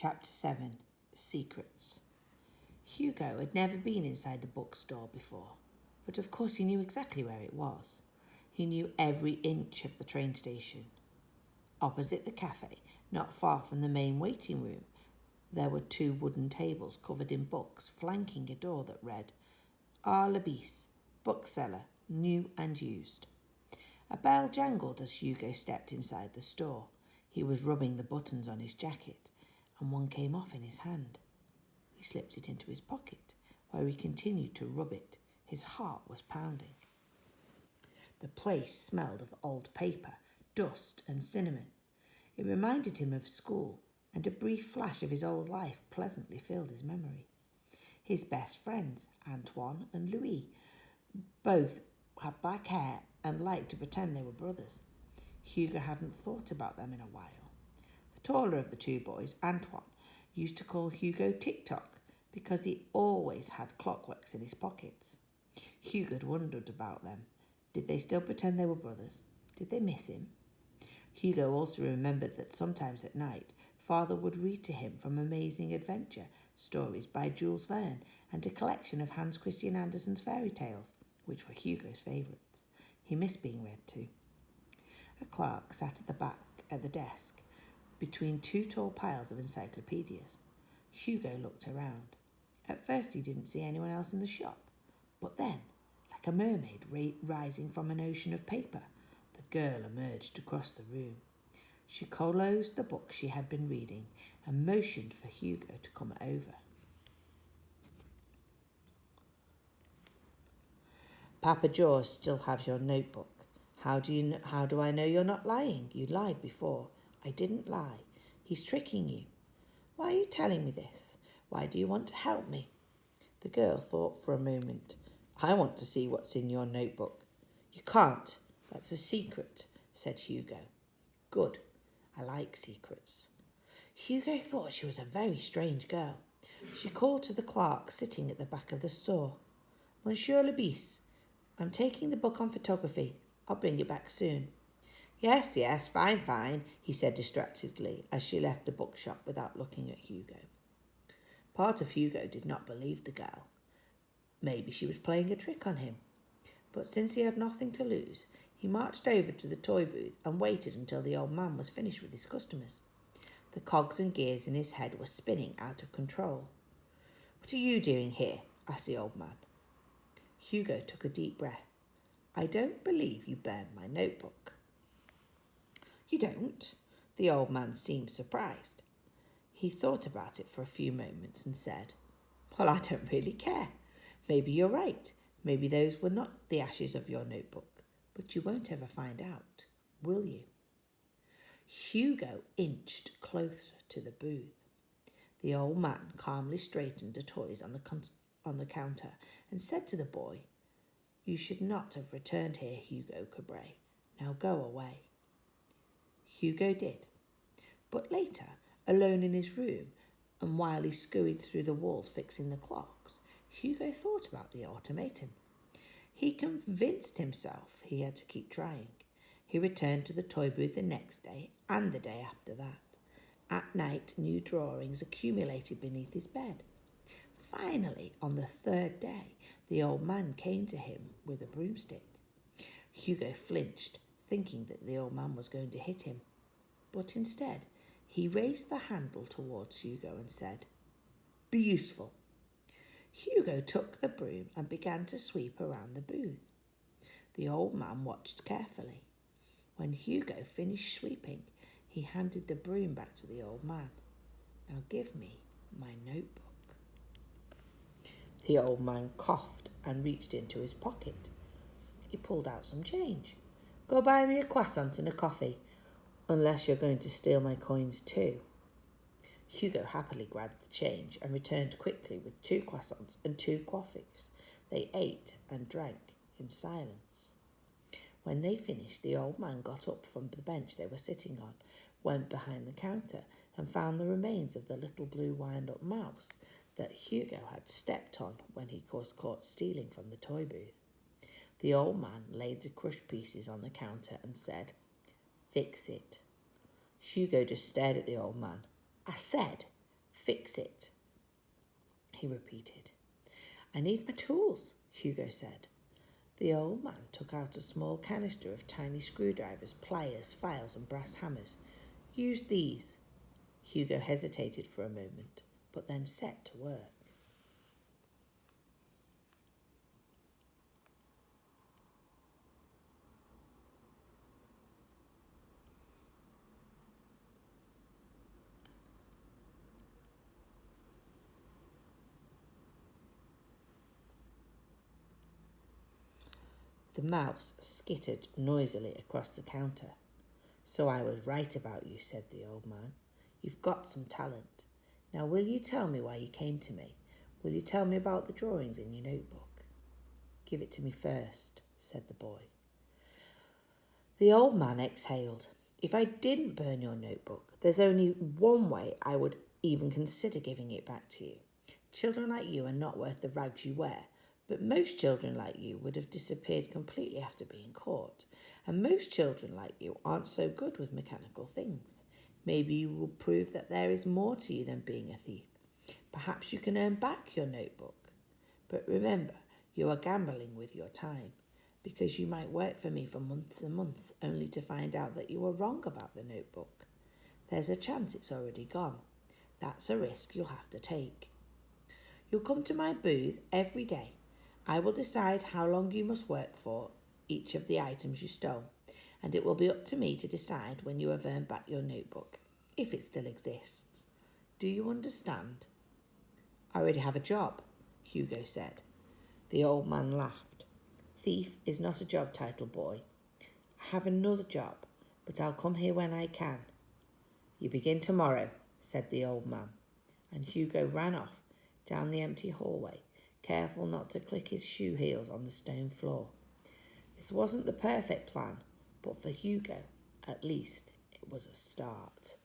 Chapter 7 Secrets. Hugo had never been inside the bookstore before, but of course he knew exactly where it was. He knew every inch of the train station. Opposite the cafe, not far from the main waiting room, there were 2 wooden tables covered in books, flanking a door that read, R. Labisse, bookseller, new and used. A bell jangled as Hugo stepped inside the store. He was rubbing the buttons on his jacket, and one came off in his hand. He slipped it into his pocket, where he continued to rub it. His heart was pounding. The place smelled of old paper, dust and cinnamon. It reminded him of school, and a brief flash of his old life pleasantly filled his memory. His best friends, Antoine and Louis, both had black hair and liked to pretend they were brothers. Hugo hadn't thought about them in a while. The taller of the 2 boys, Antoine, used to call Hugo Tick-Tock because he always had clockworks in his pockets. Hugo had wondered about them. Did they still pretend they were brothers? Did they miss him? Hugo also remembered that sometimes at night, Father would read to him from Amazing Adventure, stories by Jules Verne, and a collection of Hans Christian Andersen's fairy tales, which were Hugo's favourites. He missed being read to. A clerk sat at the back at the desk, between 2 tall piles of encyclopedias. Hugo looked around. At first he didn't see anyone else in the shop, but then, like a mermaid rising from an ocean of paper, the girl emerged across the room. She closed the book she had been reading and motioned for Hugo to come over. Papa George still has your notebook. How do I know you're not lying? You lied before. I didn't lie. He's tricking you. Why are you telling me this? Why do you want to help me? The girl thought for a moment. I want to see what's in your notebook. You can't. That's a secret, said Hugo. Good. I like secrets. Hugo thought she was a very strange girl. She called to the clerk sitting at the back of the store. Monsieur Labisse, I'm taking the book on photography. I'll bring it back soon. Yes, fine, he said distractedly as she left the bookshop without looking at Hugo. Part of Hugo did not believe the girl. Maybe she was playing a trick on him. But since he had nothing to lose, he marched over to the toy booth and waited until the old man was finished with his customers. The cogs and gears in his head were spinning out of control. What are you doing here? Asked the old man. Hugo took a deep breath. I don't believe you burned my notebook. You don't? The old man seemed surprised. He thought about it for a few moments and said, Well, I don't really care. Maybe you're right. Maybe those were not the ashes of your notebook. But you won't ever find out, will you? Hugo inched closer to the booth. The old man calmly straightened the toys on the counter and said to the boy, You should not have returned here, Hugo Cabret. Now go away. Hugo did. But later, alone in his room, and while he scurried through the walls fixing the clocks, Hugo thought about the ultimatum. He convinced himself he had to keep trying. He returned to the toy booth the next day and the day after that. At night, new drawings accumulated beneath his bed. Finally, on the 3rd day, the old man came to him with a broomstick. Hugo flinched, thinking that the old man was going to hit him. But instead, he raised the handle towards Hugo and said, Be useful. Hugo took the broom and began to sweep around the booth. The old man watched carefully. When Hugo finished sweeping, he handed the broom back to the old man. Now give me my notebook. The old man coughed and reached into his pocket. He pulled out some change. Go buy me a croissant and a coffee, unless you're going to steal my coins too. Hugo happily grabbed the change and returned quickly with 2 croissants and 2 coffees. They ate and drank in silence. When they finished, the old man got up from the bench they were sitting on, went behind the counter and found the remains of the little blue wind-up mouse that Hugo had stepped on when he was caught stealing from the toy booth. The old man laid the crushed pieces on the counter and said, Fix it. Hugo just stared at the old man. I said, Fix it, he repeated. I need my tools, Hugo said. The old man took out a small canister of tiny screwdrivers, pliers, files, and brass hammers. Use these. Hugo hesitated for a moment, but then set to work. The mouse skittered noisily across the counter. So I was right about you, said the old man. You've got some talent. Now will you tell me why you came to me? Will you tell me about the drawings in your notebook? Give it to me first, said the boy. The old man exhaled. If I didn't burn your notebook, there's only one way I would even consider giving it back to you. Children like you are not worth the rags you wear, but most children like you would have disappeared completely after being caught. And most children like you aren't so good with mechanical things. Maybe you will prove that there is more to you than being a thief. Perhaps you can earn back your notebook. But remember, you are gambling with your time, because you might work for me for months and months only to find out that you were wrong about the notebook. There's a chance it's already gone. That's a risk you'll have to take. You'll come to my booth every day. I will decide how long you must work for each of the items you stole, and it will be up to me to decide when you have earned back your notebook, if it still exists. Do you understand? I already have a job, Hugo said. The old man laughed. Thief is not a job title, boy. I have another job, but I'll come here when I can. You begin tomorrow, said the old man, and Hugo ran off down the empty hallway, careful not to click his shoe heels on the stone floor. This wasn't the perfect plan, but for Hugo, at least, it was a start.